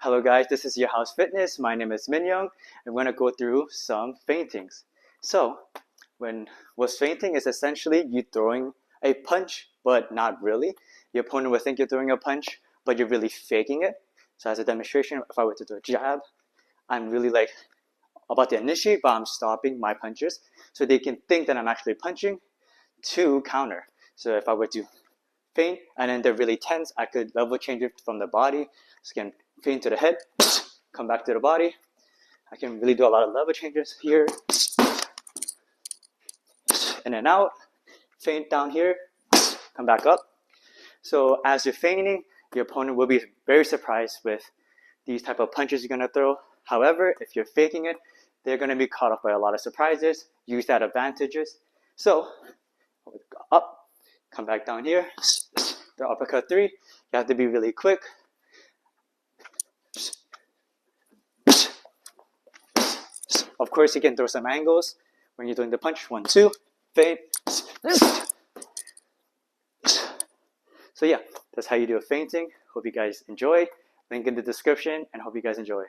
Hello guys, this is Your House Fitness. My name is Min Young, and we're going to go through some feintings. So, what's feinting is essentially you throwing a punch, but not really. Your opponent will think you're throwing a punch, but you're really faking it. So as a demonstration, if I were to do a jab, I'm really like about to initiate, but I'm stopping my punches, so they can think that I'm actually punching to counter. So if I were to feint, and then they're really tense, I could level change it from the body. So again, feint to the head, come back to the body. I can really do a lot of level changes here. In and out, feint down here, come back up. So as you're feinting, your opponent will be very surprised with these type of punches you're going to throw. However, if you're faking it, they're going to be caught off by a lot of surprises. Use that advantages. So up, come back down here, the uppercut 3. You have to be really quick. Of course, you can throw some angles when you're doing the punch. 1, 2, feint. So yeah, that's how you do a feinting. Hope you guys enjoy. Link in the description, and hope you guys enjoy.